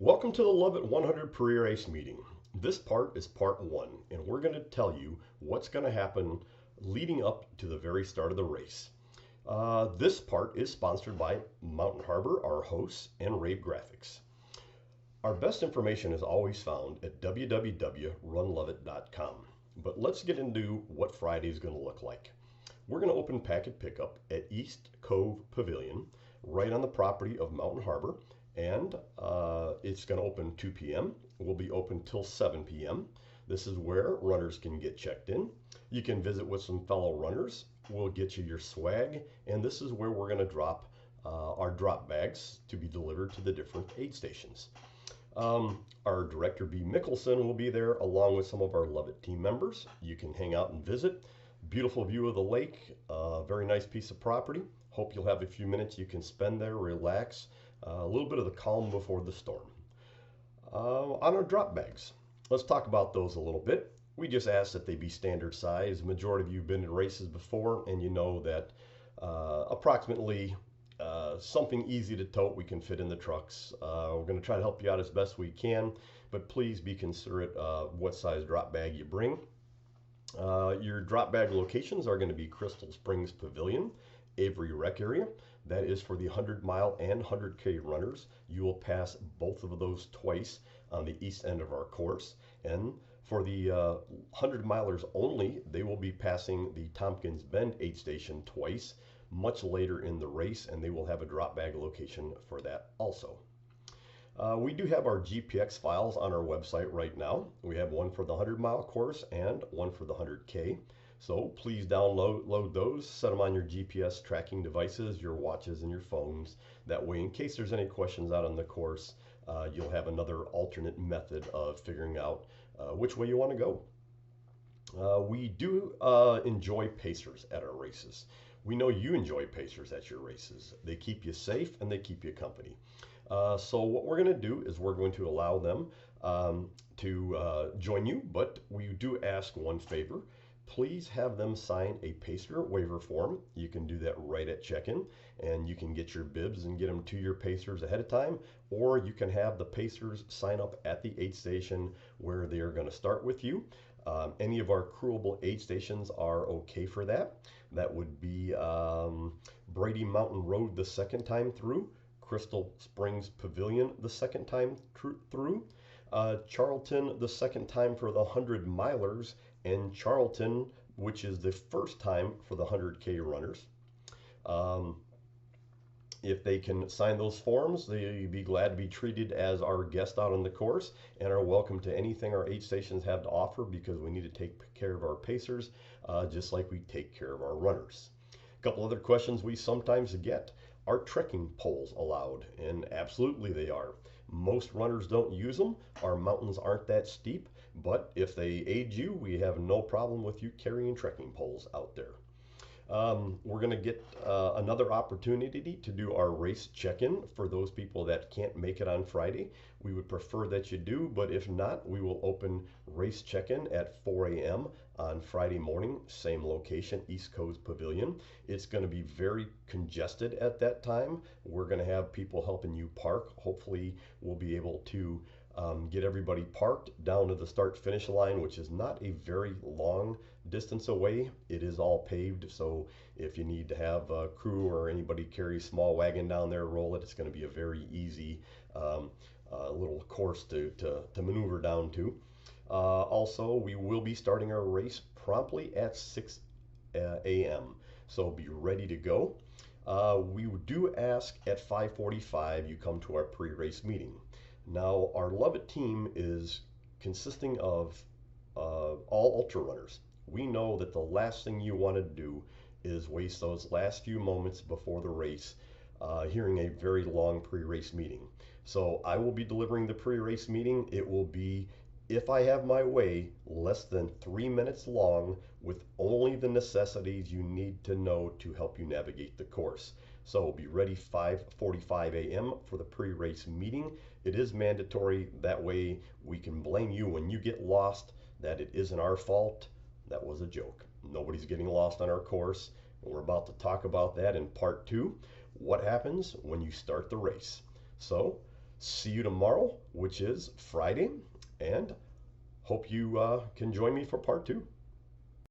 Welcome to the LOViT 100 pre-race meeting. This part is part one, and we're going to tell you what's going to happen leading up to the very start of the race. This part is sponsored by Mountain Harbor, our hosts, and Rave Graphics. Our best information is always found at www.runlovit.com. But let's get into what Friday is going to look like. We're going to open packet pickup at East Cove Pavilion, right on the property of Mountain Harbor, and it's going to open 2 p.m. We'll be open till 7 p.m. This is where runners can get checked in. You can visit with some fellow runners. We'll get you your swag, and this is where we're going to drop our drop bags to be delivered to the different aid stations. Our director, B. Mickelson, will be there along with some of our LOViT team members. You can hang out and visit. Beautiful view of the lake, very nice piece of property. Hope you'll have a few minutes you can spend there, relax, a little bit of the calm before the storm. On our drop bags, let's talk about those a little bit. We just ask that they be standard size. The majority of you have been in races before, and you know that approximately something easy to tote we can fit in the trucks. We're going to try to help you out as best we can, but please be considerate what size drop bag you bring. Your drop bag locations are going to be Crystal Springs Pavilion, Avery Rec Area. That is for the 100-mile and 100K runners. You will pass both of those twice on the east end of our course. And for the 100-milers only, they will be passing the Tompkins Bend aid station twice, much later in the race, and they will have a drop bag location for that also. We do have our GPX files on our website right now. We have one for the 100-mile course and one for the 100K. So please download those, set them on your GPS tracking devices, your watches, and your phones. That way, in case there's any questions out on the course, you'll have another alternate method of figuring out which way you want to go. We do enjoy pacers at our races. We know you enjoy pacers at your races. They keep you safe and they keep you company. So what we're going to do is we're going to allow them to join you, but we do ask one favor. Please have them sign a pacer waiver form. You can do that right at check-in, and you can get your bibs and get them to your pacers ahead of time, or you can have the pacers sign up at the aid station where they are going to start with you. Any of our crewable aid stations are okay for that. That would be Brady Mountain Road the second time through, Crystal Springs Pavilion the second time through, Charlton the second time for the 100-milers, and Charlton, which is the first time for the 100K runners. If they can sign those forms, they'd be glad to be treated as our guest out on the course and are welcome to anything our aid stations have to offer, because we need to take care of our pacers just like we take care of our runners. A couple other questions we sometimes get. Are trekking poles allowed? And absolutely they are. Most runners don't use them. Our mountains aren't that steep, but if they aid you, we have no problem with you carrying trekking poles out there. We're going to get another opportunity to do our race check-in for those people that can't make it on Friday. We would prefer that you do, but if not, we will open race check-in at 4 a.m. on Friday morning, same location, East Coast Pavilion. It's going to be very congested at that time. We're going to have people helping you park. Hopefully, we'll be able to get everybody parked down to the start-finish line, which is not a very long distance away. It is all paved, so if you need to have a crew or anybody carry a small wagon down there, roll it, it's going to be a very easy little course to maneuver down to. Also, we will be starting our race promptly at 6 a.m., so be ready to go. We do ask at 5:45 you come to our pre-race meeting. Now, our LOViT team is consisting of all ultra runners. We know that the last thing you want to do is waste those last few moments before the race hearing a very long pre-race meeting. So I will be delivering the pre-race meeting. It will be, if I have my way, less than 3 minutes long, with only the necessities you need to know to help you navigate the course. So be ready 5:45 a.m. for the pre-race meeting. It is mandatory. That way we can blame you when you get lost, that it isn't our fault. That was a joke. Nobody's getting lost on our course. And we're about to talk about that in part two. What happens when you start the race? So See you tomorrow, which is Friday, and hope you can join me for part 2.